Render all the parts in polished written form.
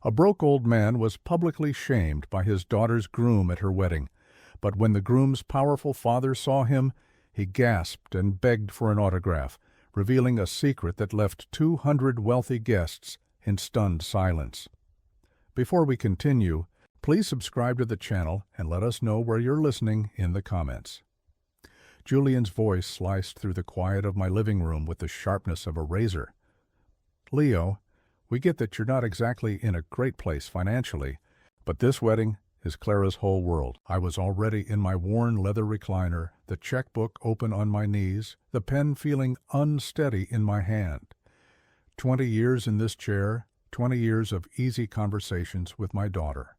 A broke old man was publicly shamed by his daughter's groom at her wedding, but when the groom's powerful father saw him, he gasped and begged for an autograph, revealing a secret that left 200 wealthy guests in stunned silence. Before we continue, please subscribe to the channel and let us know where you're listening in the comments. Julian's voice sliced through the quiet of my living room with the sharpness of a razor. Leo, we get that you're not exactly in a great place financially, but this wedding is Clara's whole world. I was already in my worn leather recliner, the checkbook open on my knees, the pen feeling unsteady in my hand. 20 years in this chair, 20 years of easy conversations with my daughter.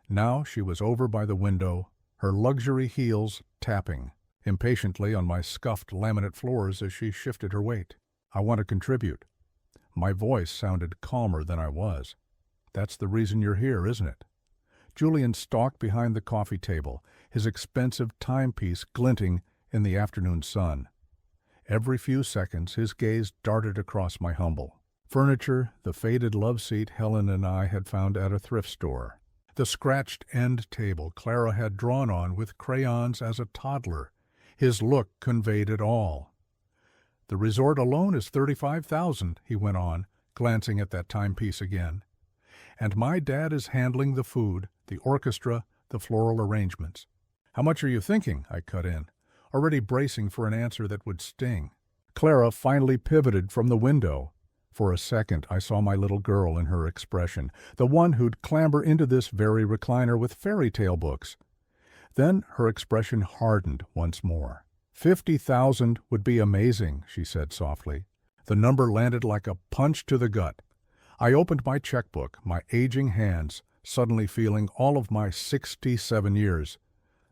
Now she was over by the window, her luxury heels tapping impatiently on my scuffed laminate floors as she shifted her weight. I want to contribute. My voice sounded calmer than I was. That's the reason you're here, isn't it? Julian stalked behind the coffee table, his expensive timepiece glinting in the afternoon sun. Every few seconds his gaze darted across my humble furniture, the faded love seat Helen and I had found at a thrift store, the scratched end table Clara had drawn on with crayons as a toddler. His look conveyed it all. The resort alone is $35,000, he went on, glancing at that timepiece again. And my dad is handling the food, the orchestra, the floral arrangements. How much are you thinking? I cut in, already bracing for an answer that would sting. Clara finally pivoted from the window. For a second I saw my little girl in her expression, the one who'd clamber into this very recliner with fairy tale books. Then her expression hardened once more. 50,000 would be amazing, she said softly. The number landed like a punch to the gut. I opened my checkbook, my aging hands suddenly feeling all of my 67 years.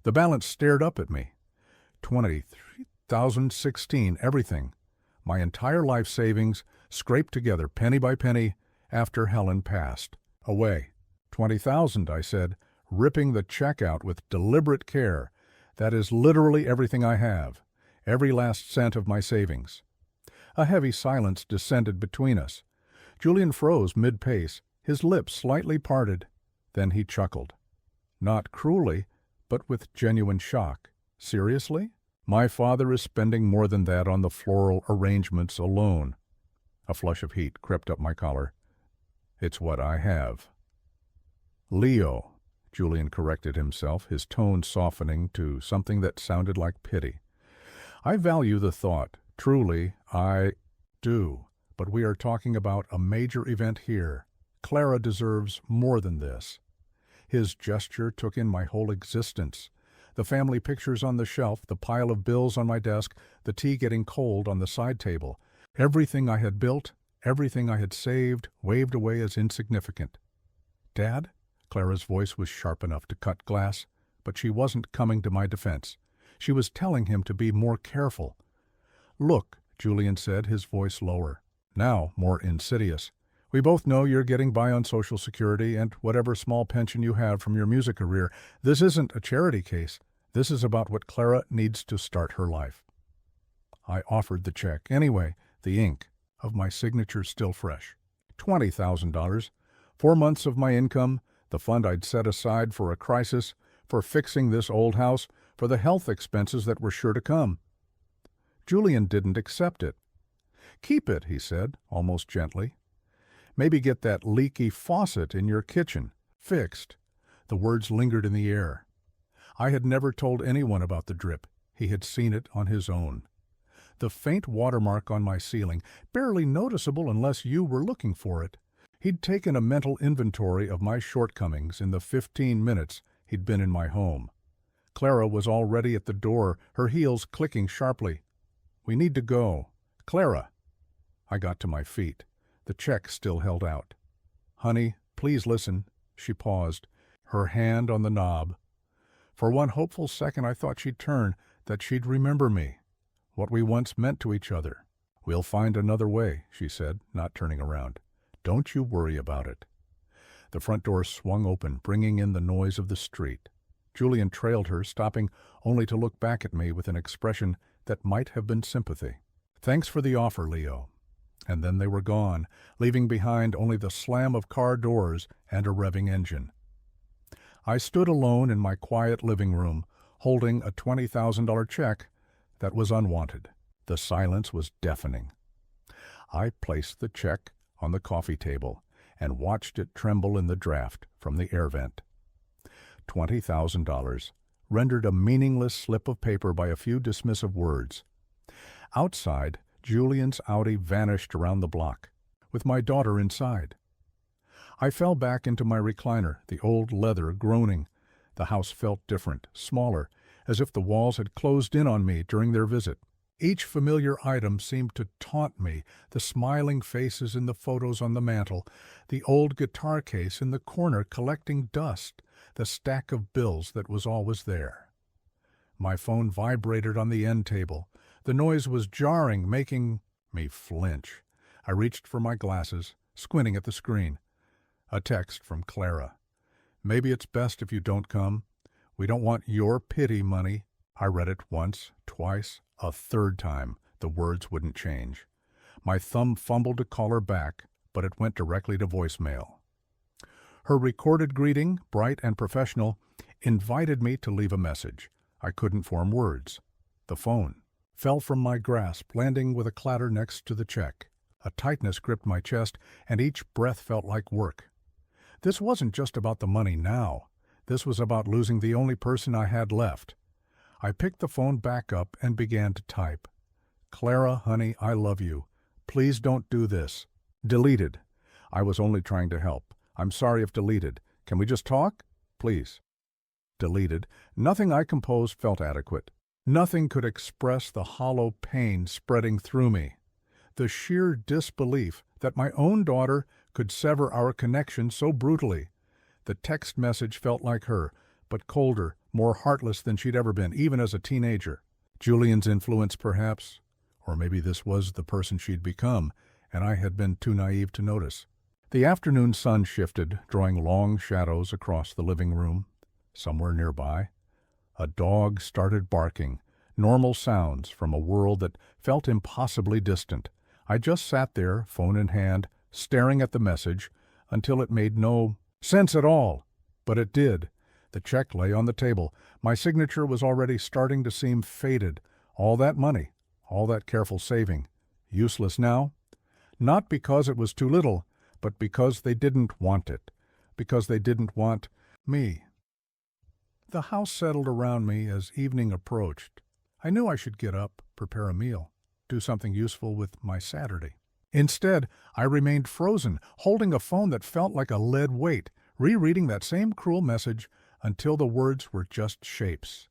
The balance stared up at me. 23,016, everything. My entire life savings, scraped together penny by penny after Helen passed. Away. 20,000, I said, ripping the check out with deliberate care. That is literally everything I have, every last cent of my savings. A heavy silence descended between us. Julian froze mid-pace, his lips slightly parted. Then he chuckled. Not cruelly, but with genuine shock. Seriously? My father is spending more than that on the floral arrangements alone. A flush of heat crept up my collar. It's what I have. Leo, Julian corrected himself, his tone softening to something that sounded like pity. I value the thought. Truly, I do. But we are talking about a major event here. Clara deserves more than this. His gesture took in my whole existence. The family pictures on the shelf, the pile of bills on my desk, the tea getting cold on the side table. Everything I had built, everything I had saved, waved away as insignificant. Dad? Clara's voice was sharp enough to cut glass, but she wasn't coming to my defense. She was telling him to be more careful. Look, Julian said, his voice lower, now more insidious. We both know you're getting by on Social Security and whatever small pension you have from your music career. This isn't a charity case. This is about what Clara needs to start her life. I offered the check. Anyway, the ink of my signature still fresh. $20,000. 4 months of my income, the fund I'd set aside for a crisis, for fixing this old house, for the health expenses that were sure to come. Julian didn't accept it. Keep it, he said, almost gently. Maybe get that leaky faucet in your kitchen fixed. The words lingered in the air. I had never told anyone about the drip. He had seen it on his own. The faint watermark on my ceiling, barely noticeable unless you were looking for it. He'd taken a mental inventory of my shortcomings in the 15 minutes he'd been in my home. Clara was already at the door, her heels clicking sharply. We need to go. Clara. I got to my feet. The check still held out. Honey, please listen. She paused, her hand on the knob. For one hopeful second I thought she'd turn, that she'd remember me, what we once meant to each other. We'll find another way, she said, not turning around. Don't you worry about it. The front door swung open, bringing in the noise of the street. Julian trailed her, stopping only to look back at me with an expression that might have been sympathy. Thanks for the offer, Leo. And then they were gone, leaving behind only the slam of car doors and a revving engine. I stood alone in my quiet living room, holding a $20,000 check that was unwanted. The silence was deafening. I placed the check on the coffee table and watched it tremble in the draft from the air vent. $20,000, rendered a meaningless slip of paper by a few dismissive words. Outside, Julian's Audi vanished around the block, with my daughter inside. I fell back into my recliner, the old leather groaning. The house felt different, smaller, as if the walls had closed in on me during their visit. Each familiar item seemed to taunt me, the smiling faces in the photos on the mantel, the old guitar case in the corner collecting dust, the stack of bills that was always there. My phone vibrated on the end table. The noise was jarring, making me flinch. I reached for my glasses, squinting at the screen. A text from Clara. "Maybe it's best if you don't come. We don't want your pity money." I read it once, twice, a third time. The words wouldn't change. My thumb fumbled to call her back, but it went directly to voicemail. Her recorded greeting, bright and professional, invited me to leave a message. I couldn't form words. The phone fell from my grasp, landing with a clatter next to the check. A tightness gripped my chest, and each breath felt like work. This wasn't just about the money now. This was about losing the only person I had left. I picked the phone back up and began to type. "Clara, honey, I love you. Please don't do this." Deleted. I was only trying to help. "I'm sorry if deleted. Can we just talk? Please." Deleted. Nothing I composed felt adequate. Nothing could express the hollow pain spreading through me. The sheer disbelief that my own daughter could sever our connection so brutally. The text message felt like her, but colder, more heartless than she'd ever been, even as a teenager. Julian's influence, perhaps? Or maybe this was the person she'd become, and I had been too naive to notice. The afternoon sun shifted, drawing long shadows across the living room. Somewhere nearby, a dog started barking, normal sounds from a world that felt impossibly distant. I just sat there, phone in hand, staring at the message, until it made no sense at all. But it did. The check lay on the table. My signature was already starting to seem faded. All that money, all that careful saving, useless now? Not because it was too little, but because they didn't want it. Because they didn't want me. The house settled around me as evening approached. I knew I should get up, prepare a meal, do something useful with my Saturday. Instead, I remained frozen, holding a phone that felt like a lead weight, rereading that same cruel message until the words were just shapes.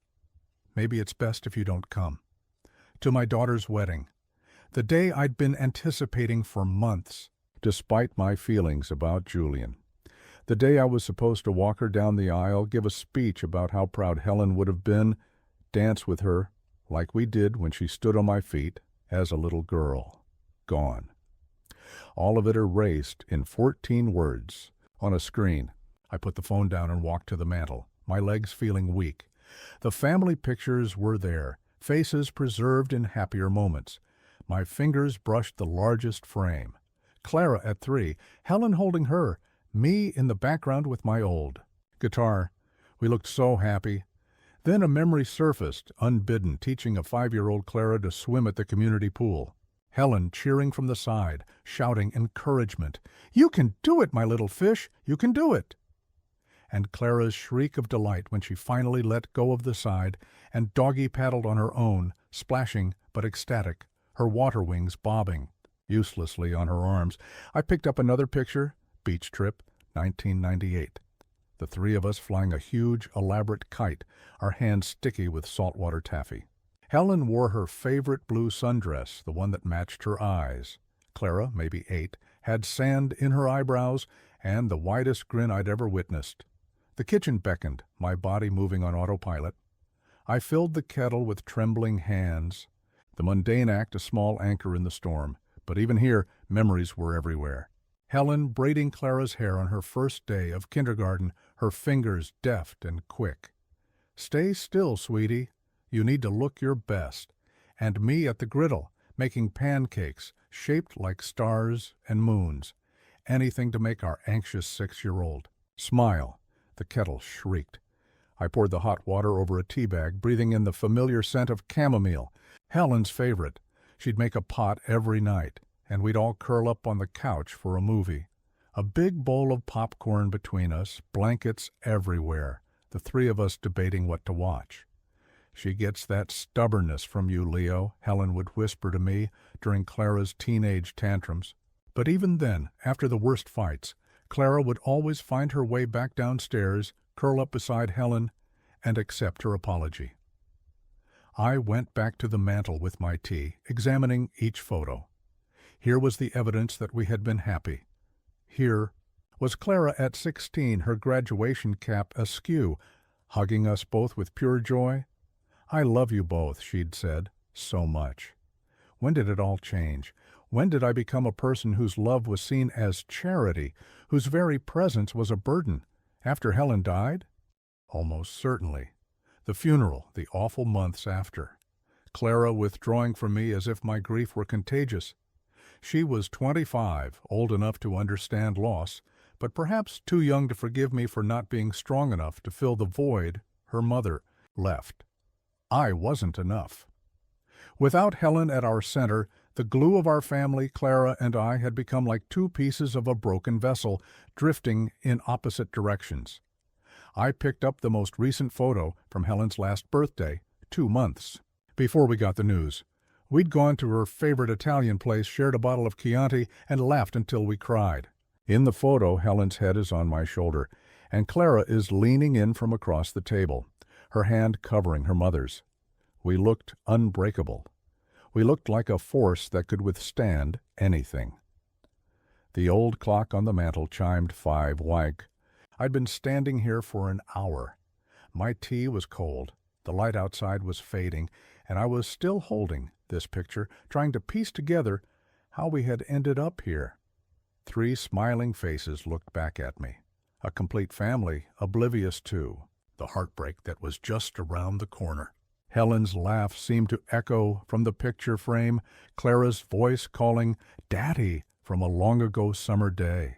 "Maybe it's best if you don't come." To my daughter's wedding. The day I'd been anticipating for months, despite my feelings about Julian. The day I was supposed to walk her down the aisle, give a speech about how proud Helen would have been, dance with her, like we did when she stood on my feet as a little girl. Gone. All of it erased in 14 words on a screen. I put the phone down and walked to the mantel, my legs feeling weak. The family pictures were there, faces preserved in happier moments. My fingers brushed the largest frame. Clara at 3, Helen holding her, me in the background with my old guitar. We looked so happy. Then a memory surfaced, unbidden, teaching a 5-year-old Clara to swim at the community pool. Helen cheering from the side, shouting encouragement. "You can do it, my little fish! You can do it!" And Clara's shriek of delight when she finally let go of the side and doggy paddled on her own, splashing but ecstatic, her water wings bobbing uselessly on her arms. I picked up another picture, beach trip, 1998. The 3 of us flying a huge, elaborate kite, our hands sticky with saltwater taffy. Helen wore her favorite blue sundress, the one that matched her eyes. Clara, maybe 8, had sand in her eyebrows and the widest grin I'd ever witnessed. The kitchen beckoned, my body moving on autopilot. I filled the kettle with trembling hands. The mundane act a small anchor in the storm, but even here, memories were everywhere. Helen braiding Clara's hair on her first day of kindergarten, her fingers deft and quick. "Stay still, sweetie. You need to look your best." And me at the griddle, making pancakes, shaped like stars and moons, anything to make our anxious 6-year-old smile. The kettle shrieked. I poured the hot water over a tea bag, breathing in the familiar scent of chamomile, Helen's favorite. She'd make a pot every night, and we'd all curl up on the couch for a movie. A big bowl of popcorn between us, blankets everywhere, the three of us debating what to watch. "She gets that stubbornness from you, Leo," Helen would whisper to me during Clara's teenage tantrums. But even then, after the worst fights, Clara would always find her way back downstairs, curl up beside Helen, and accept her apology. I went back to the mantel with my tea, examining each photo. Here was the evidence that we had been happy. Here was Clara at 16, her graduation cap askew, hugging us both with pure joy. "I love you both," she'd said, "so much." When did it all change? When did I become a person whose love was seen as charity, whose very presence was a burden? After Helen died? Almost certainly. The funeral, the awful months after. Clara withdrawing from me as if my grief were contagious. She was 25, old enough to understand loss, but perhaps too young to forgive me for not being strong enough to fill the void her mother left. I wasn't enough. Without Helen at our center, the glue of our family, Clara and I, had become like two pieces of a broken vessel, drifting in opposite directions. I picked up the most recent photo from Helen's last birthday, 2 months before we got the news. We'd gone to her favorite Italian place, shared a bottle of Chianti, and laughed until we cried. In the photo, Helen's head is on my shoulder, and Clara is leaning in from across the table, her hand covering her mother's. We looked unbreakable. We looked like a force that could withstand anything. The old clock on the mantel chimed 5 whack. I'd been standing here for an hour. My tea was cold, the light outside was fading, and I was still holding this picture, trying to piece together how we had ended up here. 3 smiling faces looked back at me, a complete family oblivious to the heartbreak that was just around the corner. Helen's laugh seemed to echo from the picture frame, Clara's voice calling "Daddy" from a long-ago summer day.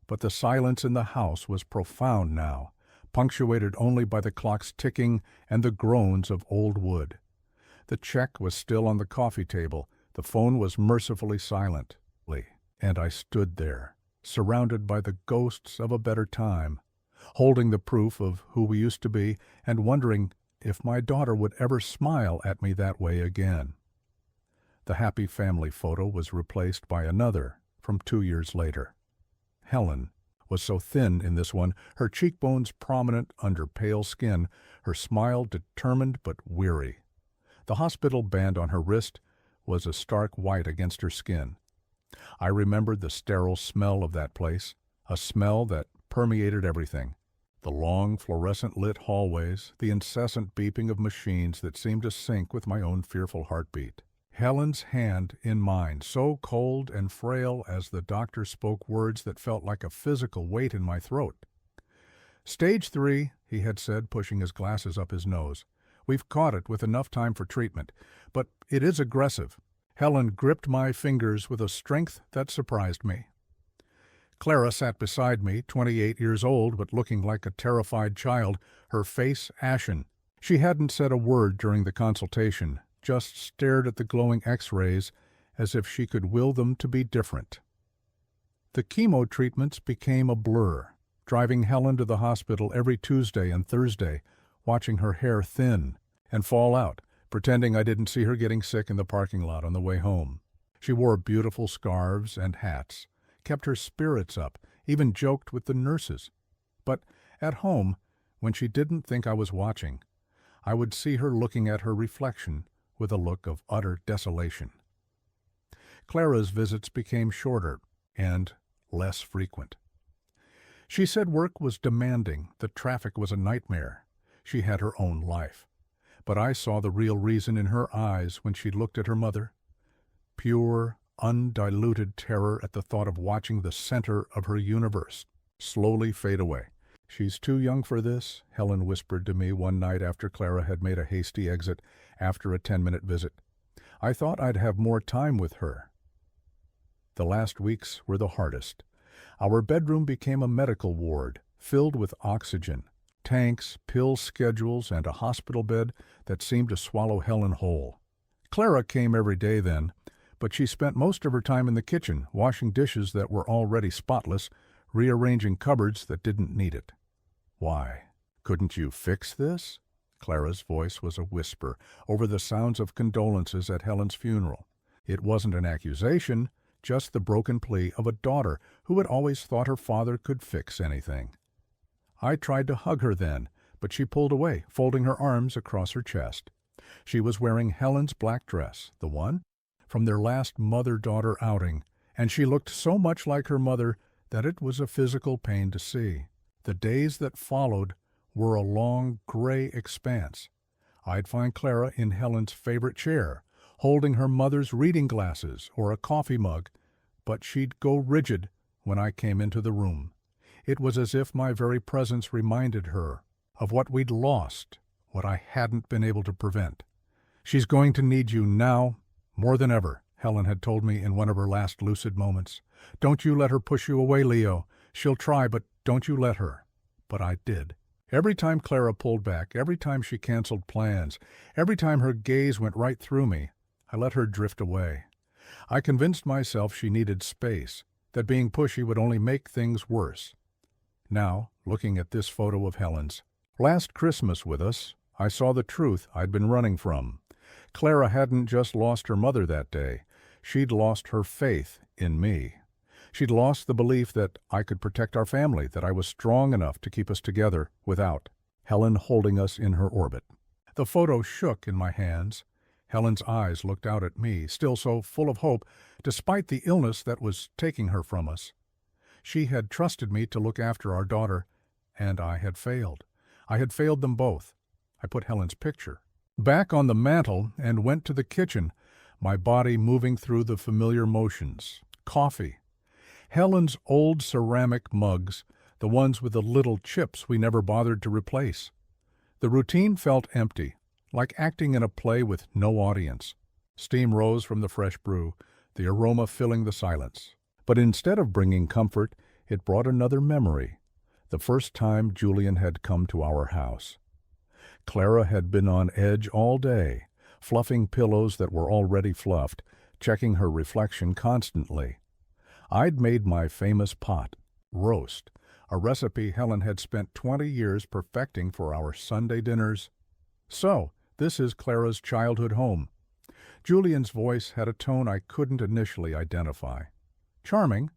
But the silence in the house was profound now, punctuated only by the clock's ticking and the groans of old wood. The check was still on the coffee table, the phone was mercifully silent, and I stood there, surrounded by the ghosts of a better time, holding the proof of who we used to be and wondering if my daughter would ever smile at me that way again. The happy family photo was replaced by another from 2 years later. Helen was so thin in this one, her cheekbones prominent under pale skin, her smile determined but weary. The hospital band on her wrist was a stark white against her skin. I remembered the sterile smell of that place, a smell that permeated everything. The long, fluorescent-lit hallways, the incessant beeping of machines that seemed to sync with my own fearful heartbeat. Helen's hand in mine, so cold and frail as the doctor spoke words that felt like a physical weight in my throat. "Stage 3, he had said, pushing his glasses up his nose. "We've caught it with enough time for treatment, but it is aggressive." Helen gripped my fingers with a strength that surprised me. Clara sat beside me, 28 years old, but looking like a terrified child, her face ashen. She hadn't said a word during the consultation, just stared at the glowing X-rays as if she could will them to be different. The chemo treatments became a blur, driving Helen to the hospital every Tuesday and Thursday, watching her hair thin and fall out, pretending I didn't see her getting sick in the parking lot on the way home. She wore beautiful scarves and hats, kept her spirits up, even joked with the nurses. But at home, when she didn't think I was watching, I would see her looking at her reflection with a look of utter desolation. Clara's visits became shorter and less frequent. She said work was demanding, the traffic was a nightmare. She had her own life. But I saw the real reason in her eyes when she looked at her mother. Pure, undiluted terror at the thought of watching the center of her universe slowly fade away. "She's too young for this," Helen whispered to me one night after Clara had made a hasty exit after a 10-minute visit. "I thought I'd have more time with her." The last weeks were the hardest. Our bedroom became a medical ward, filled with oxygen, tanks, pill schedules, and a hospital bed that seemed to swallow Helen whole. Clara came every day then, but she spent most of her time in the kitchen, washing dishes that were already spotless, rearranging cupboards that didn't need it. Why? Couldn't you fix this? Clara's voice was a whisper over the sounds of condolences at Helen's funeral. It wasn't an accusation, just the broken plea of a daughter who had always thought her father could fix anything. I tried to hug her then, but she pulled away, folding her arms across her chest. She was wearing Helen's black dress, the one from their last mother-daughter outing, and she looked so much like her mother that it was a physical pain to see. The days that followed were a long, gray expanse. I'd find Clara in Helen's favorite chair, holding her mother's reading glasses or a coffee mug, but she'd go rigid when I came into the room. It was as if my very presence reminded her of what we'd lost, what I hadn't been able to prevent. "She's going to need you now more than ever," Helen had told me in one of her last lucid moments. "Don't you let her push you away, Leo. She'll try, but don't you let her." But I did. Every time Clara pulled back, every time she canceled plans, every time her gaze went right through me, I let her drift away. I convinced myself she needed space, that being pushy would only make things worse. Now, looking at this photo of Helen's last Christmas with us, I saw the truth I'd been running from. Clara hadn't just lost her mother that day. She'd lost her faith in me. She'd lost the belief that I could protect our family, that I was strong enough to keep us together without Helen holding us in her orbit. The photo shook in my hands. Helen's eyes looked out at me, still so full of hope, despite the illness that was taking her from us. She had trusted me to look after our daughter, and I had failed. I had failed them both. I put Helen's picture back on the mantel and went to the kitchen, my body moving through the familiar motions. Coffee. Helen's old ceramic mugs, the ones with the little chips we never bothered to replace. The routine felt empty, like acting in a play with no audience. Steam rose from the fresh brew, the aroma filling the silence. But instead of bringing comfort, it brought another memory. The first time Julian had come to our house. Clara had been on edge all day, fluffing pillows that were already fluffed, checking her reflection constantly. I'd made my famous pot, roast, a recipe Helen had spent 20 years perfecting for our Sunday dinners. "So, this is Clara's childhood home." Julian's voice had a tone I couldn't initially identify. Charming.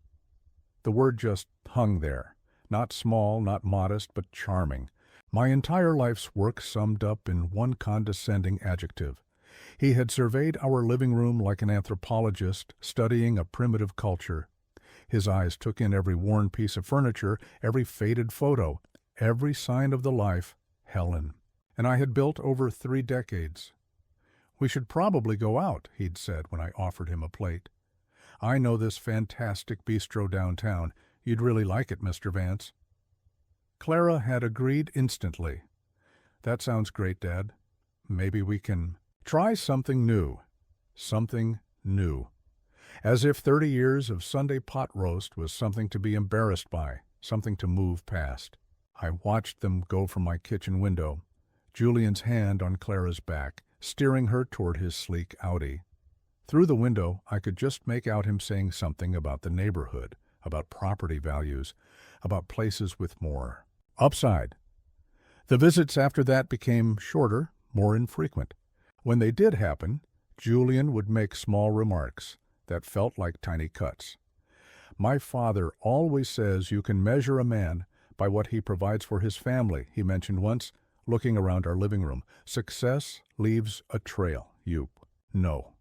The word just hung there. Not small, not modest, but charming. My entire life's work summed up in one condescending adjective. He had surveyed our living room like an anthropologist studying a primitive culture. His eyes took in every worn piece of furniture, every faded photo, every sign of the life, Helen. And I had built over 3 decades. "We should probably go out," he'd said when I offered him a plate. "I know this fantastic bistro downtown. You'd really like it, Mr. Vance." Clara had agreed instantly. "That sounds great, Dad. Maybe we can try something new." Something new. As if 30 years of Sunday pot roast was something to be embarrassed by, something to move past. I watched them go from my kitchen window, Julian's hand on Clara's back, steering her toward his sleek Audi. Through the window, I could just make out him saying something about the neighborhood, about property values, about places with more upside. The visits after that became shorter, more infrequent. When they did happen, Julian would make small remarks that felt like tiny cuts. "My father always says you can measure a man by what he provides for his family," he mentioned once, looking around our living room. "Success leaves a trail. You know."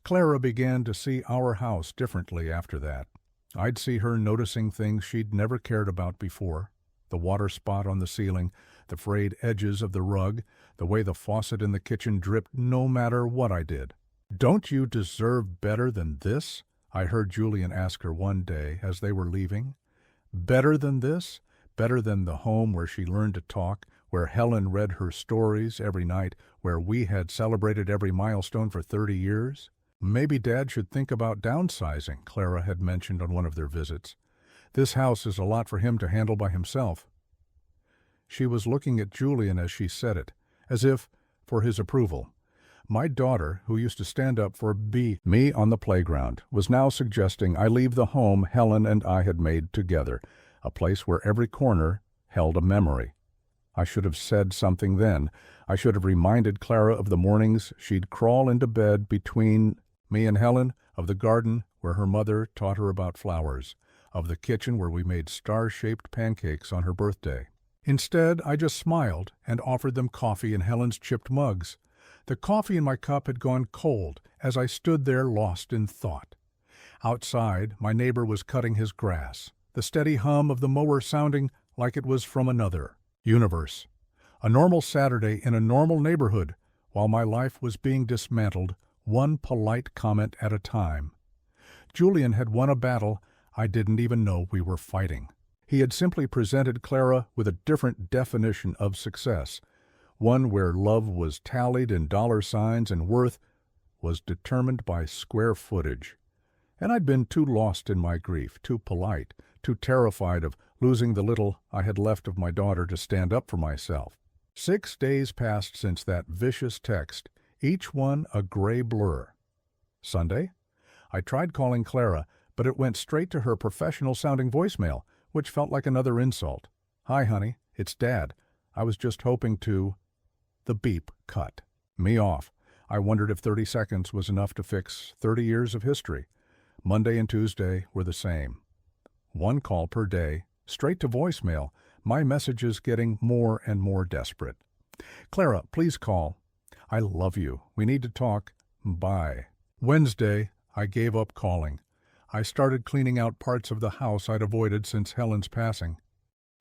Clara began to see our house differently after that. I'd see her noticing things she'd never cared about before. The water spot on the ceiling, the frayed edges of the rug, the way the faucet in the kitchen dripped no matter what I did. "Don't you deserve better than this?" I heard Julian ask her one day as they were leaving. "Better than this? Better than the home where she learned to talk, where Helen read her stories every night, where we had celebrated every milestone for 30 years? Maybe Dad should think about downsizing, Clara had mentioned on one of their visits. This house is a lot for him to handle by himself. She was looking at Julian as she said it, as if for his approval. My daughter, who used to stand up for me on the playground, was now suggesting I leave the home Helen and I had made together, a place where every corner held a memory. I should have said something then. I should have reminded Clara of the mornings she'd crawl into bed between me and Helen, of the garden where her mother taught her about flowers, of the kitchen where we made star-shaped pancakes on her birthday. Instead, I just smiled and offered them coffee in Helen's chipped mugs. The coffee in my cup had gone cold as I stood there lost in thought. Outside, my neighbor was cutting his grass, the steady hum of the mower sounding like it was from another universe. A normal Saturday in a normal neighborhood, while my life was being dismantled, one polite comment at a time. Julian had won a battle I didn't even know we were fighting. He had simply presented Clara with a different definition of success, one where love was tallied in dollar signs and worth was determined by square footage. And I'd been too lost in my grief, too polite, too terrified of losing the little I had left of my daughter to stand up for myself. 6 days passed since that vicious text, each one a gray blur. Sunday? I tried calling Clara, but it went straight to her professional-sounding voicemail, which felt like another insult. "Hi, honey, it's Dad. I was just hoping to—" The beep cut. Me off. I wondered if 30 seconds was enough to fix 30 years of history. Monday and Tuesday were the same. 1 call per day, straight to voicemail, my messages getting more and more desperate. "Clara, please call. I love you. We need to talk. Bye." Wednesday, I gave up calling. I started cleaning out parts of the house I'd avoided since Helen's passing.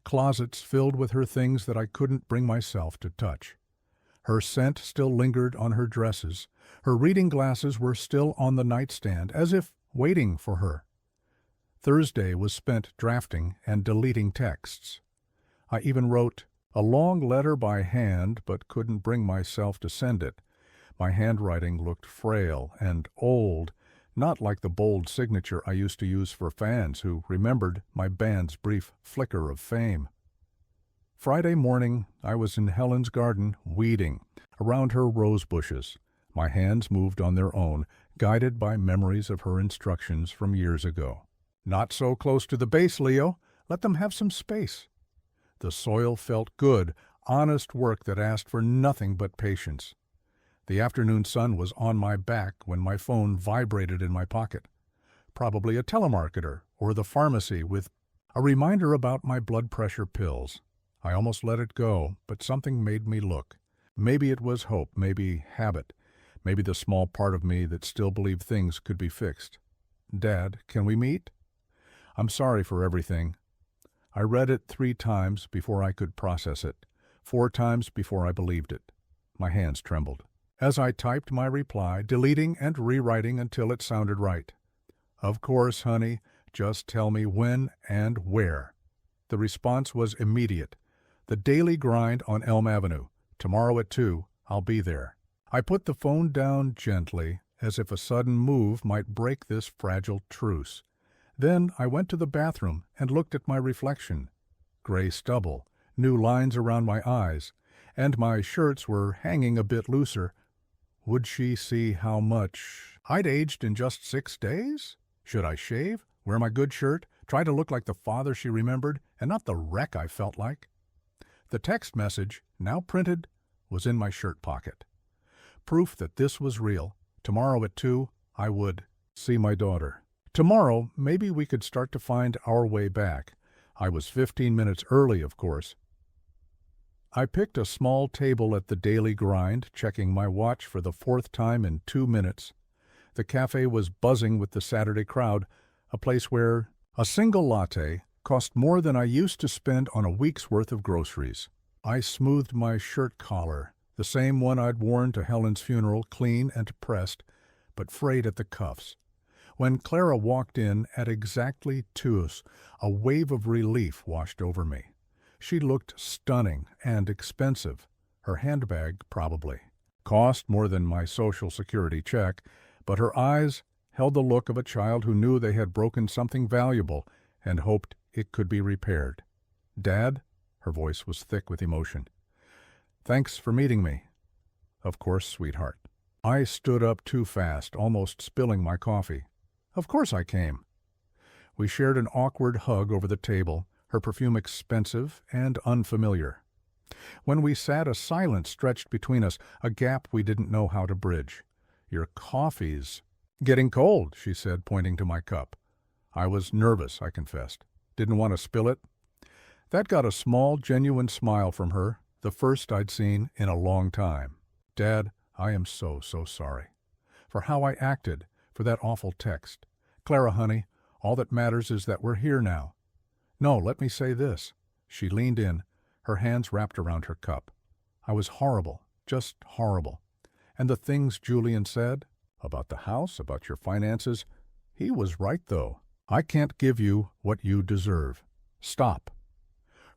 Closets filled with her things that I couldn't bring myself to touch. Her scent still lingered on her dresses. Her reading glasses were still on the nightstand, as if waiting for her. Thursday was spent drafting and deleting texts. I even wrote a long letter by hand, but couldn't bring myself to send it. My handwriting looked frail and old, not like the bold signature I used to use for fans who remembered my band's brief flicker of fame. Friday morning, I was in Helen's garden, weeding around her rose bushes. My hands moved on their own, guided by memories of her instructions from years ago. "Not so close to the base, Leo. Let them have some space." The soil felt good, honest work that asked for nothing but patience. The afternoon sun was on my back when my phone vibrated in my pocket. Probably a telemarketer or the pharmacy with a reminder about my blood pressure pills. I almost let it go, but something made me look. Maybe it was hope, maybe habit, maybe the small part of me that still believed things could be fixed. "Dad, can we meet? I'm sorry for everything." I read it 3 times before I could process it, 4 times before I believed it. My hands trembled as I typed my reply, deleting and rewriting until it sounded right. "Of course, honey, just tell me when and where." The response was immediate. "The Daily Grind on Elm Avenue. Tomorrow at 2, I'll be there." I put the phone down gently, as if a sudden move might break this fragile truce. Then I went to the bathroom and looked at my reflection. Gray stubble, new lines around my eyes, and my shirts were hanging a bit looser. Would she see how much I'd aged in just 6 days? Should I shave, wear my good shirt, try to look like the father she remembered, and not the wreck I felt like? The text message, now printed, was in my shirt pocket. Proof that this was real. Tomorrow at 2, I would see my daughter. Tomorrow, maybe we could start to find our way back. I was 15 minutes early, of course. I picked a small table at the Daily Grind, checking my watch for the 4th time in 2 minutes. The cafe was buzzing with the Saturday crowd, a place where a single latte cost more than I used to spend on a week's worth of groceries. I smoothed my shirt collar, the same one I'd worn to Helen's funeral, clean and pressed, but frayed at the cuffs. When Clara walked in at exactly 2, a wave of relief washed over me. She looked stunning and expensive. Her handbag, probably. Cost more than my Social Security check, but her eyes held the look of a child who knew they had broken something valuable and hoped it could be repaired. "Dad?" Her voice was thick with emotion. "Thanks for meeting me." "Of course, sweetheart." I stood up too fast, almost spilling my coffee. "Of course I came." We shared an awkward hug over the table, her perfume expensive and unfamiliar. When we sat, a silence stretched between us, a gap we didn't know how to bridge. "Your coffee's getting cold," she said, pointing to my cup. I was nervous, I confessed. Didn't want to spill it. That got a small, genuine smile from her, the first I'd seen in a long time. "Dad, I am so sorry. For how I acted, for that awful text. Clara, honey, all that matters is that we're here now. No, let me say this." She leaned in, her hands wrapped around her cup. "I was horrible, just horrible. And the things Julian said, about the house, about your finances, he was right though. I can't give you what you deserve. Stop."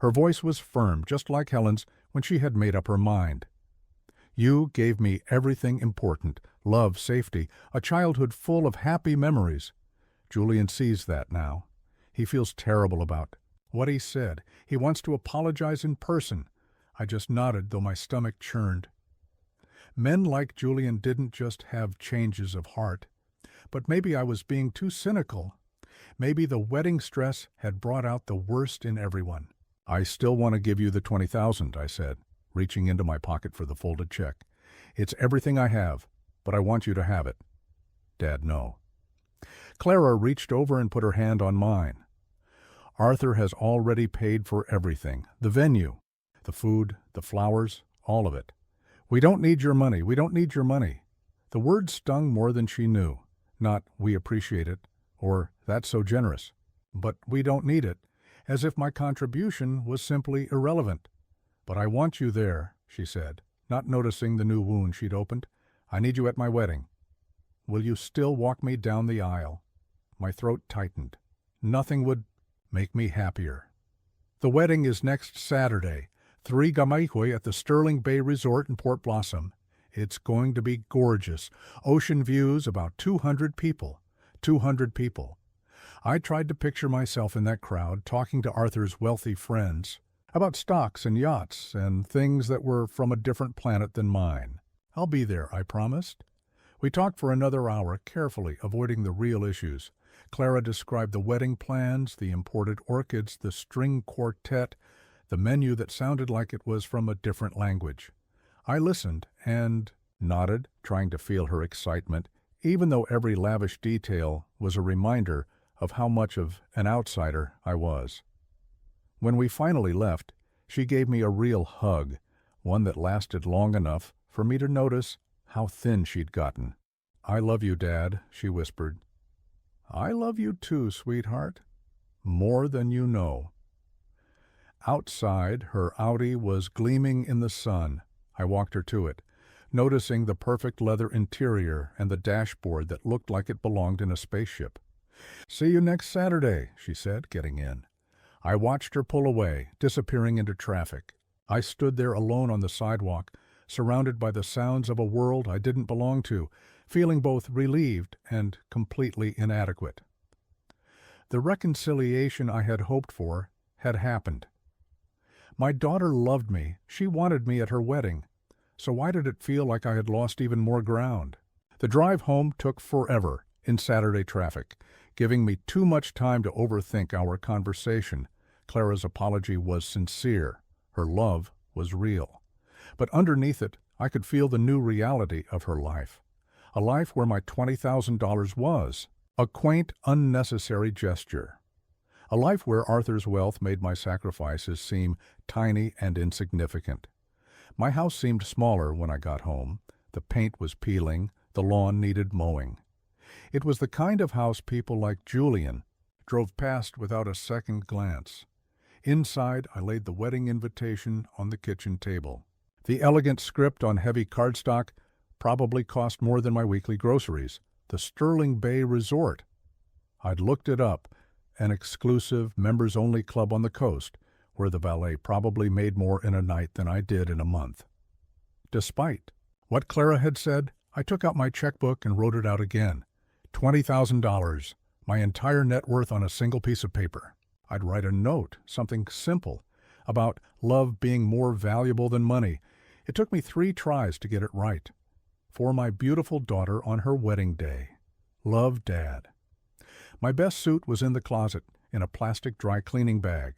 Her voice was firm, just like Helen's when she had made up her mind. "You gave me everything important, love, safety, a childhood full of happy memories. Julian sees that now. He feels terrible about what he said. He wants to apologize in person." I just nodded, though my stomach churned. Men like Julian didn't just have changes of heart. But maybe I was being too cynical. Maybe the wedding stress had brought out the worst in everyone. "I still want to give you the $20,000, I said, reaching into my pocket for the folded check. "It's everything I have, but I want you to have it." "Dad, no." Clara reached over and put her hand on mine. "Arthur has already paid for everything. The venue, the food, the flowers, all of it. We don't need your money. We don't need your money." The word stung more than she knew. Not "we appreciate it," or "that's so generous," but "we don't need it," as if my contribution was simply irrelevant. "But I want you there," she said, not noticing the new wound she'd opened. "I need you at my wedding. Will you still walk me down the aisle?" My throat tightened. Nothing would make me happier. "The wedding is next Saturday, 3 Gamaihoe at the Sterling Bay Resort in Port Blossom. It's going to be gorgeous. Ocean views, about 200 people. 200 people. I tried to picture myself in that crowd, talking to Arthur's wealthy friends about stocks and yachts and things that were from a different planet than mine. "I'll be there," I promised. We talked for another hour, carefully avoiding the real issues. Clara described the wedding plans, the imported orchids, the string quartet, the menu that sounded like it was from a different language. I listened and nodded, trying to feel her excitement, even though every lavish detail was a reminder of how much of an outsider I was. When we finally left, she gave me a real hug, one that lasted long enough for me to notice how thin she'd gotten. "I love you, Dad," she whispered. "I love you too, sweetheart. More than you know." Outside, her Audi was gleaming in the sun. I walked her to it, noticing the perfect leather interior and the dashboard that looked like it belonged in a spaceship. "See you next Saturday," she said, getting in. I watched her pull away, disappearing into traffic. I stood there alone on the sidewalk, surrounded by the sounds of a world I didn't belong to, feeling both relieved and completely inadequate. The reconciliation I had hoped for had happened. My daughter loved me. She wanted me at her wedding. So why did it feel like I had lost even more ground? The drive home took forever in Saturday traffic, giving me too much time to overthink our conversation. Clara's apology was sincere. Her love was real. But underneath it, I could feel the new reality of her life. A life where my $20,000 was. A quaint, unnecessary gesture. A life where Arthur's wealth made my sacrifices seem tiny and insignificant. My house seemed smaller when I got home. The paint was peeling. The lawn needed mowing. It was the kind of house people like Julian drove past without a second glance. Inside, I laid the wedding invitation on the kitchen table. The elegant script on heavy cardstock probably cost more than my weekly groceries. The Sterling Bay Resort. I'd looked it up, an exclusive, members-only club on the coast, where the valet probably made more in a night than I did in a month. Despite what Clara had said, I took out my checkbook and wrote it out again. $20,000, my entire net worth on a single piece of paper. I'd write a note, something simple, about love being more valuable than money. It took me 3 tries to get it right. For my beautiful daughter on her wedding day. Love, Dad. My best suit was in the closet, in a plastic dry cleaning bag.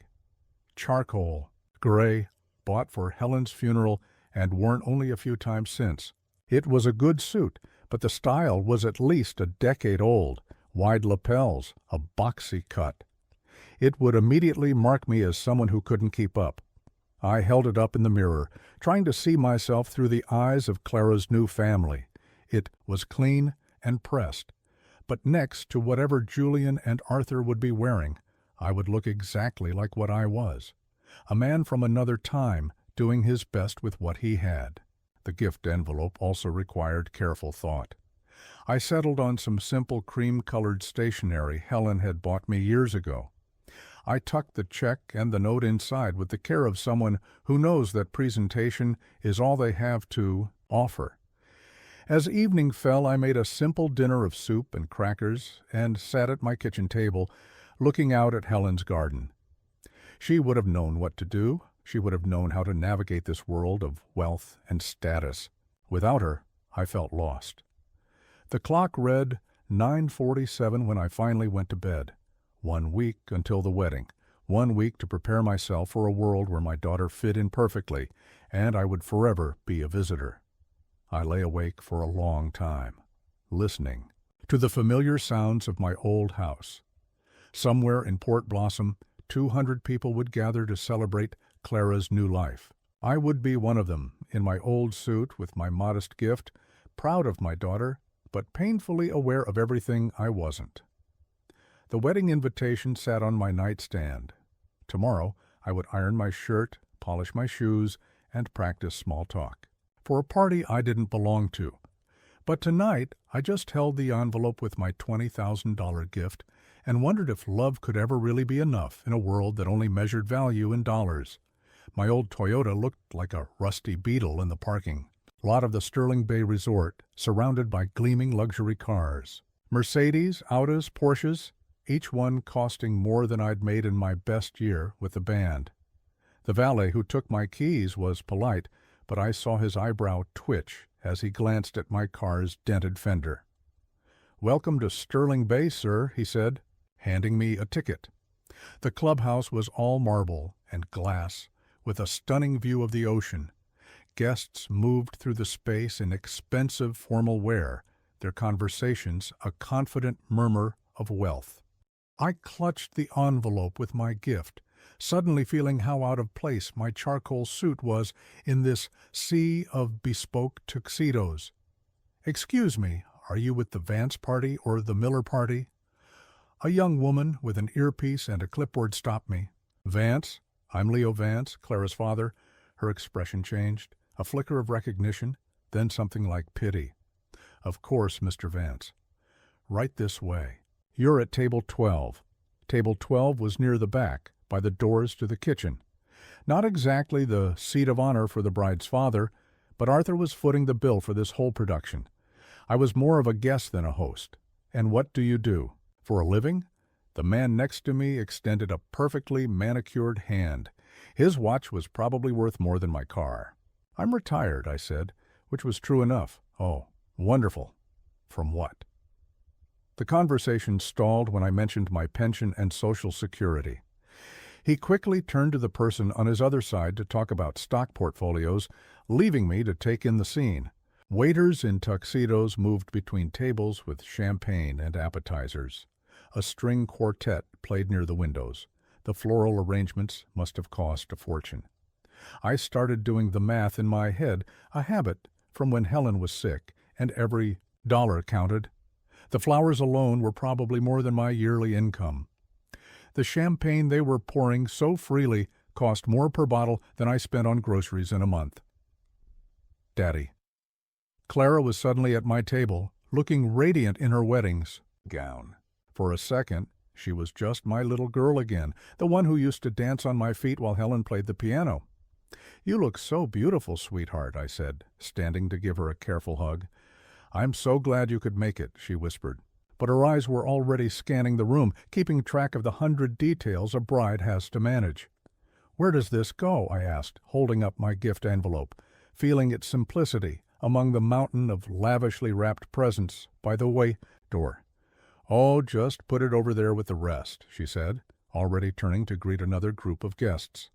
Charcoal, gray, bought for Helen's funeral and worn only a few times since. It was a good suit, but the style was at least a decade old, wide lapels, a boxy cut. It would immediately mark me as someone who couldn't keep up. I held it up in the mirror, trying to see myself through the eyes of Clara's new family. It was clean and pressed, but next to whatever Julian and Arthur would be wearing, I would look exactly like what I was. A man from another time, doing his best with what he had. The gift envelope also required careful thought. I settled on some simple cream-colored stationery Helen had bought me years ago. I tucked the check and the note inside with the care of someone who knows that presentation is all they have to offer. As evening fell, I made a simple dinner of soup and crackers and sat at my kitchen table, looking out at Helen's garden. She would have known what to do. She would have known how to navigate this world of wealth and status. Without her, I felt lost. The clock read 9:47 when I finally went to bed. 1 week until the wedding. 1 week to prepare myself for a world where my daughter fit in perfectly, and I would forever be a visitor. I lay awake for a long time, listening to the familiar sounds of my old house. Somewhere in Port Blossom, 200 people would gather to celebrate Clara's new life. I would be one of them, in my old suit with my modest gift, proud of my daughter, but painfully aware of everything I wasn't. The wedding invitation sat on my nightstand. Tomorrow I would iron my shirt, polish my shoes, and practice small talk. For a party I didn't belong to. But tonight I just held the envelope with my $20,000 gift and wondered if love could ever really be enough in a world that only measured value in dollars. My old Toyota looked like a rusty beetle in the parking lot of the Sterling Bay Resort, surrounded by gleaming luxury cars. Mercedes, Autos, Porsches, each one costing more than I'd made in my best year with the band. The valet who took my keys was polite, but I saw his eyebrow twitch as he glanced at my car's dented fender. "Welcome to Sterling Bay, sir," he said, handing me a ticket. The clubhouse was all marble and glass, with a stunning view of the ocean. Guests moved through the space in expensive formal wear, their conversations a confident murmur of wealth. I clutched the envelope with my gift, suddenly feeling how out of place my charcoal suit was in this sea of bespoke tuxedos. "Excuse me, are you with the Vance party or the Miller party?" A young woman with an earpiece and a clipboard stopped me. "Vance? I'm Leo Vance, Clara's father." Her expression changed, a flicker of recognition, then something like pity. "Of course, Mr. Vance. Right this way. You're at table 12. Table 12 was near the back, by the doors to the kitchen. Not exactly the seat of honor for the bride's father, but Arthur was footing the bill for this whole production. I was more of a guest than a host. And what do you do? For a living?" The man next to me extended a perfectly manicured hand. His watch was probably worth more than my car. "I'm retired," I said, which was true enough. "Oh, wonderful. From what?" The conversation stalled when I mentioned my pension and Social Security. He quickly turned to the person on his other side to talk about stock portfolios, leaving me to take in the scene. Waiters in tuxedos moved between tables with champagne and appetizers. A string quartet played near the windows. The floral arrangements must have cost a fortune. I started doing the math in my head, a habit from when Helen was sick, and every dollar counted. The flowers alone were probably more than my yearly income. The champagne they were pouring so freely cost more per bottle than I spent on groceries in a month. "Daddy." Clara was suddenly at my table, looking radiant in her wedding's gown. For a second, she was just my little girl again, the one who used to dance on my feet while Helen played the piano. "You look so beautiful, sweetheart," I said, standing to give her a careful hug. "I'm so glad you could make it," she whispered. But her eyes were already scanning the room, keeping track of the 100 details a bride has to manage. "Where does this go?" I asked, holding up my gift envelope, feeling its simplicity among the mountain of lavishly wrapped presents by the way door. "Oh, just put it over there with the rest," she said, already turning to greet another group of guests.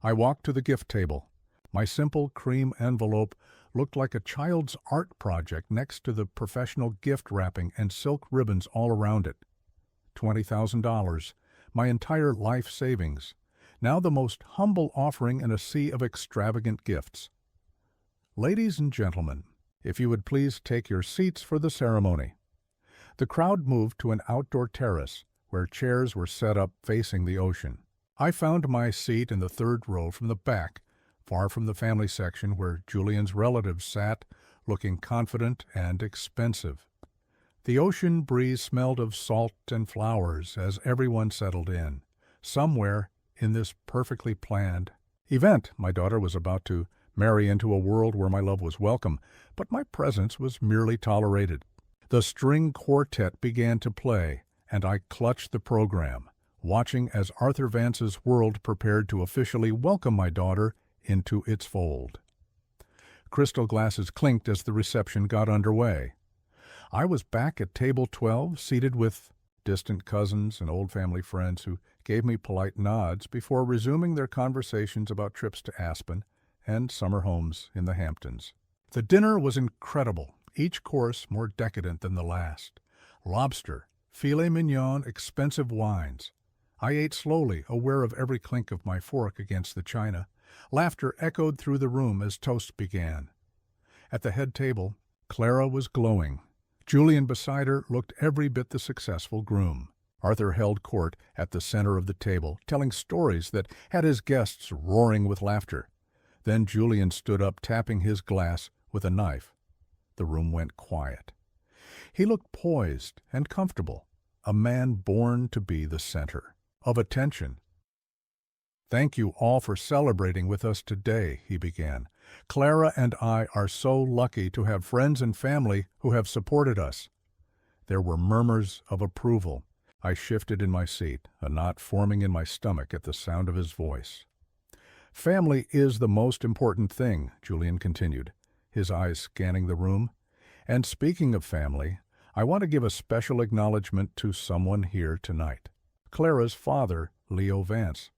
I walked to the gift table. My simple cream envelope looked like a child's art project next to the professional gift wrapping and silk ribbons all around it. $20,000, my entire life savings, now the most humble offering in a sea of extravagant gifts. "Ladies and gentlemen, if you would please take your seats for the ceremony." The crowd moved to an outdoor terrace where chairs were set up facing the ocean. I found my seat in the third row from the back, far from the family section where Julian's relatives sat, looking confident and expensive. The ocean breeze smelled of salt and flowers as everyone settled in. Somewhere in this perfectly planned event, my daughter was about to marry into a world where my love was welcome, but my presence was merely tolerated. The string quartet began to play, and I clutched the program, watching as Arthur Vance's world prepared to officially welcome my daughter into its fold. Crystal glasses clinked as the reception got underway. I was back at table 12, seated with distant cousins and old family friends who gave me polite nods before resuming their conversations about trips to Aspen and summer homes in the Hamptons. The dinner was incredible, each course more decadent than the last. Lobster, filet mignon, expensive wines. I ate slowly, aware of every clink of my fork against the china. Laughter echoed through the room as toast began. At the head table, Clara was glowing. Julian beside her looked every bit the successful groom. Arthur held court at the center of the table, telling stories that had his guests roaring with laughter. Then Julian stood up, tapping his glass with a knife. The room went quiet. He looked poised and comfortable, a man born to be the center of attention. "Thank you all for celebrating with us today," he began. "Clara and I are so lucky to have friends and family who have supported us." There were murmurs of approval. I shifted in my seat, a knot forming in my stomach at the sound of his voice. "Family is the most important thing," Julian continued, his eyes scanning the room. "And speaking of family, I want to give a special acknowledgement to someone here tonight. Clara's father, Leo Vance."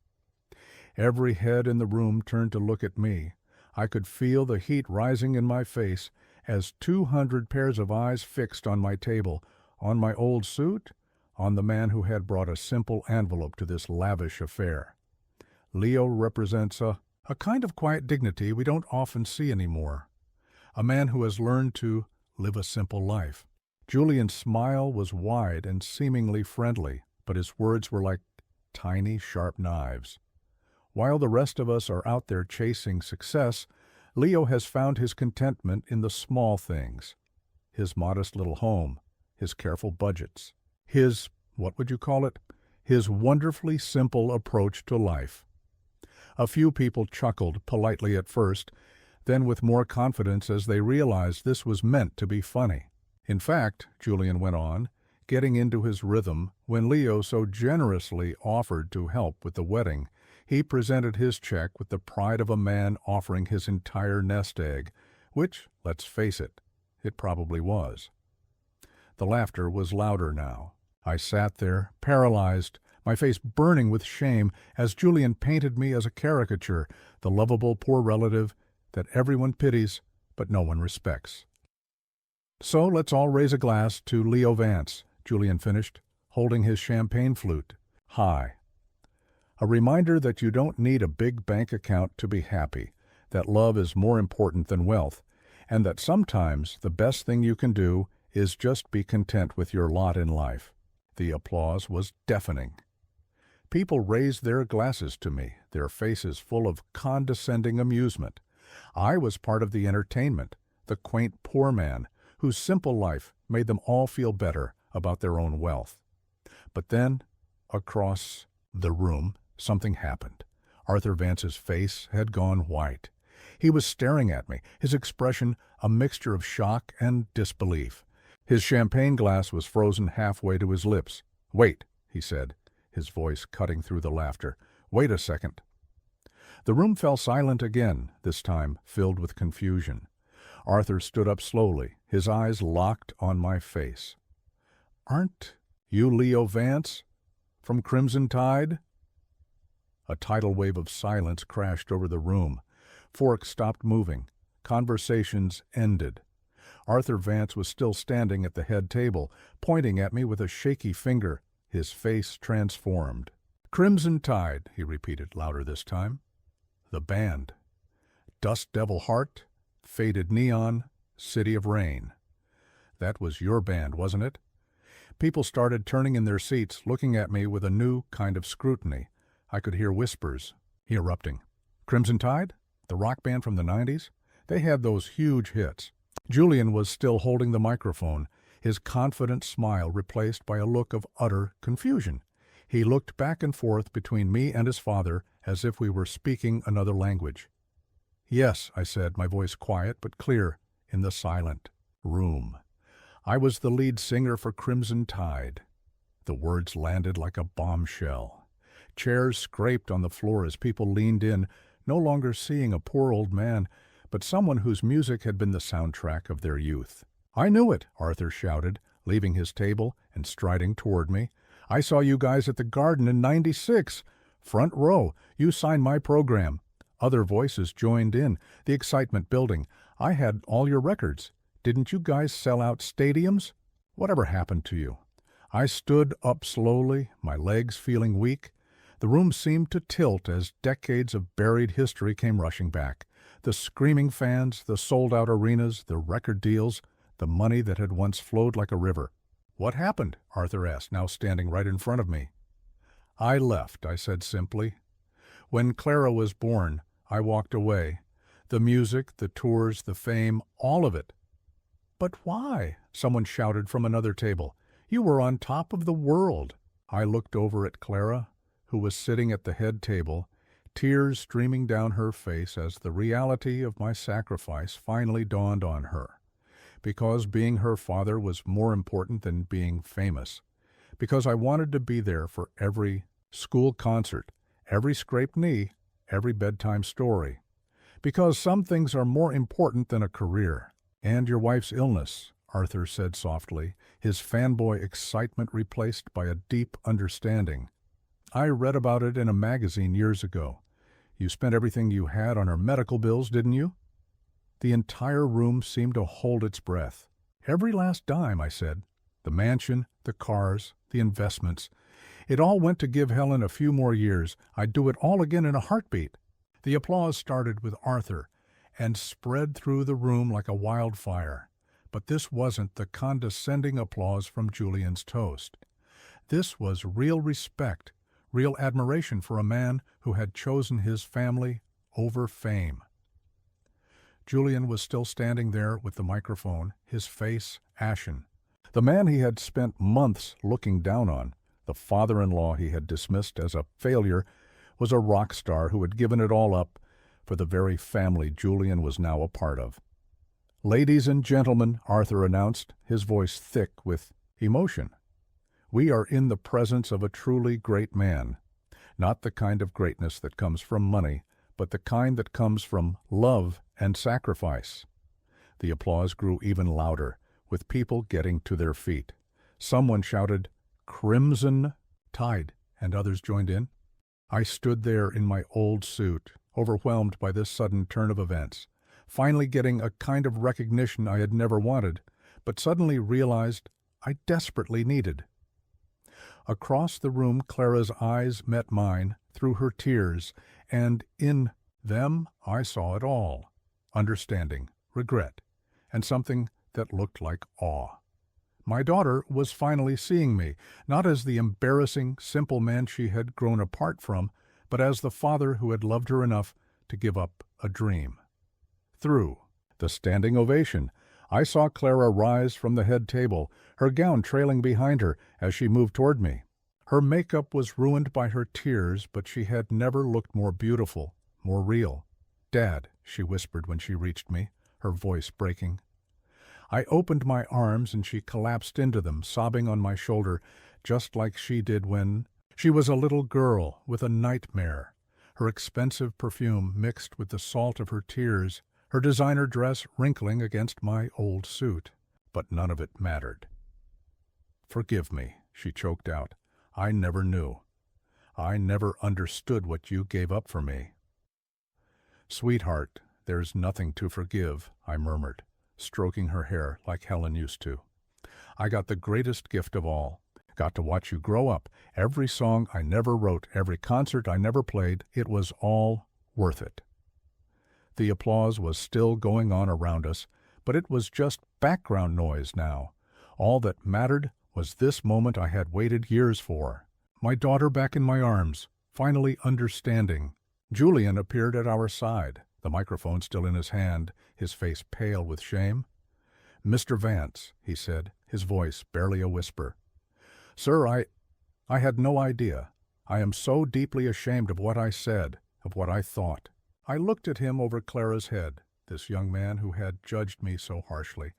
Every head in the room turned to look at me. I could feel the heat rising in my face as 200 pairs of eyes fixed on my table, on my old suit, on the man who had brought a simple envelope to this lavish affair. Leo represents a kind of quiet dignity we don't often see anymore. A man who has learned to live a simple life. Julian's smile was wide and seemingly friendly, but his words were like tiny, sharp knives. While the rest of us are out there chasing success, Leo has found his contentment in the small things. His modest little home, his careful budgets, his, what would you call it? His wonderfully simple approach to life. A few people chuckled politely at first, then with more confidence as they realized this was meant to be funny. In fact, Julian went on, getting into his rhythm, when Leo so generously offered to help with the wedding, he presented his check with the pride of a man offering his entire nest egg, which, let's face it, it probably was. The laughter was louder now. I sat there, paralyzed, my face burning with shame as Julian painted me as a caricature, the lovable poor relative that everyone pities but no one respects. "So let's all raise a glass to Leo Vance," Julian finished, holding his champagne flute high. A reminder that you don't need a big bank account to be happy, that love is more important than wealth, and that sometimes the best thing you can do is just be content with your lot in life. The applause was deafening. People raised their glasses to me, their faces full of condescending amusement. I was part of the entertainment, the quaint poor man whose simple life made them all feel better about their own wealth. But then, across the room, something happened. Arthur Vance's face had gone white. He was staring at me, his expression a mixture of shock and disbelief. His champagne glass was frozen halfway to his lips. "Wait," he said, his voice cutting through the laughter. "Wait a second." The room fell silent again, this time filled with confusion. Arthur stood up slowly, his eyes locked on my face. "Aren't you Leo Vance? From Crimson Tide?" A tidal wave of silence crashed over the room. Forks stopped moving. Conversations ended. Arthur Vance was still standing at the head table, pointing at me with a shaky finger, his face transformed. "Crimson Tide," he repeated, louder this time. "The band. Dust Devil Heart, Faded Neon, City of Rain. That was your band, wasn't it?" People started turning in their seats, looking at me with a new kind of scrutiny. I could hear whispers. He erupting. "Crimson Tide? The rock band from the 90s? They had those huge hits." Julian was still holding the microphone, his confident smile replaced by a look of utter confusion. He looked back and forth between me and his father as if we were speaking another language. "Yes," I said, my voice quiet but clear in the silent room. "I was the lead singer for Crimson Tide." The words landed like a bombshell. Chairs scraped on the floor as people leaned in, no longer seeing a poor old man, but someone whose music had been the soundtrack of their youth. "I knew it," Arthur shouted, leaving his table and striding toward me. "I saw you guys at the Garden in '96. Front row. You signed my program." Other voices joined in, the excitement building. "I had all your records. Didn't you guys sell out stadiums? Whatever happened to you?" I stood up slowly, my legs feeling weak. The room seemed to tilt as decades of buried history came rushing back. The screaming fans, the sold-out arenas, the record deals, the money that had once flowed like a river. "What happened?" Arthur asked, now standing right in front of me. "I left," I said simply. "When Clara was born, I walked away. The music, the tours, the fame, all of it." "But why?" someone shouted from another table. "You were on top of the world." I looked over at Clara, who was sitting at the head table, tears streaming down her face as the reality of my sacrifice finally dawned on her. Because being her father was more important than being famous. Because I wanted to be there for every school concert, every scraped knee, every bedtime story. Because some things are more important than a career. "And your wife's illness," Arthur said softly, his fanboy excitement replaced by a deep understanding. "I read about it in a magazine years ago. You spent everything you had on her medical bills, didn't you?" The entire room seemed to hold its breath. "Every last dime," I said. "The mansion, the cars, the investments. It all went to give Helen a few more years. I'd do it all again in a heartbeat." The applause started with Arthur and spread through the room like a wildfire. But this wasn't the condescending applause from Julian's toast. This was real respect, real admiration for a man who had chosen his family over fame. Julian was still standing there with the microphone, his face ashen. The man he had spent months looking down on, the father-in-law he had dismissed as a failure, was a rock star who had given it all up for the very family Julian was now a part of. "Ladies and gentlemen," Arthur announced, his voice thick with emotion, "we are in the presence of a truly great man. Not the kind of greatness that comes from money, but the kind that comes from love and sacrifice." The applause grew even louder, with people getting to their feet. Someone shouted, "Crimson Tide," and others joined in. I stood there in my old suit, overwhelmed by this sudden turn of events, finally getting a kind of recognition I had never wanted, but suddenly realized I desperately needed. Across the room, Clara's eyes met mine through her tears, and in them I saw it all: understanding, regret, and something that looked like awe. My daughter was finally seeing me, not as the embarrassing, simple man she had grown apart from, but as the father who had loved her enough to give up a dream. Through the standing ovation, I saw Clara rise from the head table, her gown trailing behind her as she moved toward me. Her makeup was ruined by her tears, but she had never looked more beautiful, more real. "Dad," she whispered when she reached me, her voice breaking. I opened my arms and she collapsed into them, sobbing on my shoulder, just like she did when she was a little girl with a nightmare. Her expensive perfume mixed with the salt of her tears, her designer dress wrinkling against my old suit. But none of it mattered. "Forgive me," she choked out. "I never knew. I never understood what you gave up for me." "Sweetheart, there's nothing to forgive," I murmured, stroking her hair like Helen used to. "I got the greatest gift of all. Got to watch you grow up. Every song I never wrote, every concert I never played, it was all worth it." The applause was still going on around us, but it was just background noise now. All that mattered was this moment I had waited years for. My daughter back in my arms, finally understanding. Julian appeared at our side, the microphone still in his hand, his face pale with shame. "Mr. Vance," he said, his voice barely a whisper. "Sir, I had no idea. I am so deeply ashamed of what I said, of what I thought." I looked at him over Clara's head, this young man who had judged me so harshly,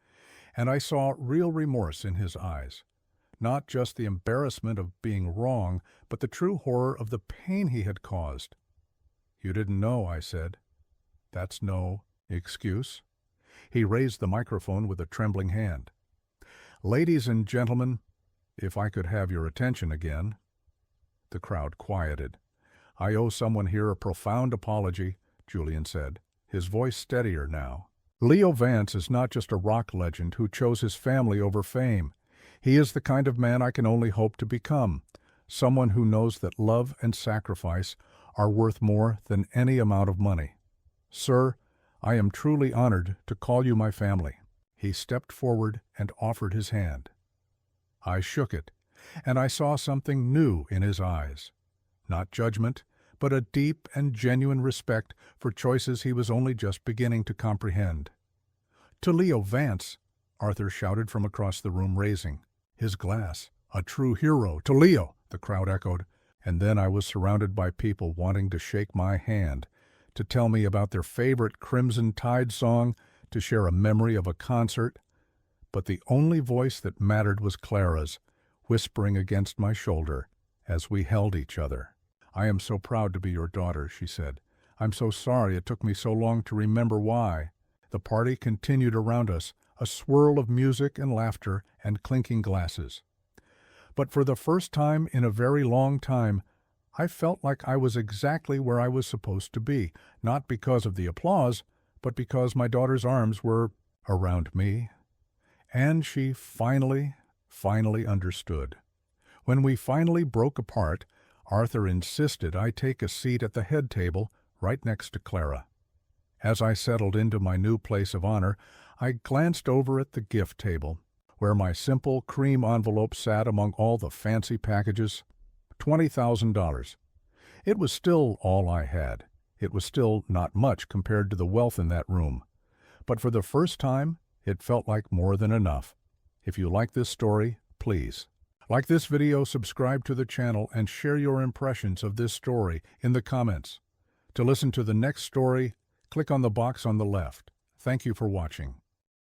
and I saw real remorse in his eyes. Not just the embarrassment of being wrong, but the true horror of the pain he had caused. "You didn't know," I said. "That's no excuse." He raised the microphone with a trembling hand. "Ladies and gentlemen, if I could have your attention again." The crowd quieted. "I owe someone here a profound apology," Julian said, his voice steadier now. "Leo Vance is not just a rock legend who chose his family over fame. He is the kind of man I can only hope to become, someone who knows that love and sacrifice are worth more than any amount of money. Sir, I am truly honored to call you my family." He stepped forward and offered his hand. I shook it, and I saw something new in his eyes. Not judgment, but a deep and genuine respect for choices he was only just beginning to comprehend. "To Leo Vance," Arthur shouted from across the room, raising his glass. "A true hero, to Leo," the crowd echoed, and then I was surrounded by people wanting to shake my hand, to tell me about their favorite Crimson Tide song, to share a memory of a concert. But the only voice that mattered was Clara's, whispering against my shoulder as we held each other. "I am so proud to be your daughter," she said. "I'm so sorry it took me so long to remember why." The party continued around us, a swirl of music and laughter and clinking glasses. But for the first time in a very long time, I felt like I was exactly where I was supposed to be, not because of the applause, but because my daughter's arms were around me. And she finally understood. When we finally broke apart, Arthur insisted I take a seat at the head table right next to Clara. As I settled into my new place of honor, I glanced over at the gift table, where my simple cream envelope sat among all the fancy packages. $20,000. It was still all I had. It was still not much compared to the wealth in that room. But for the first time, it felt like more than enough. If you like this story, please like this video, subscribe to the channel, and share your impressions of this story in the comments. To listen to the next story, click on the box on the left. Thank you for watching.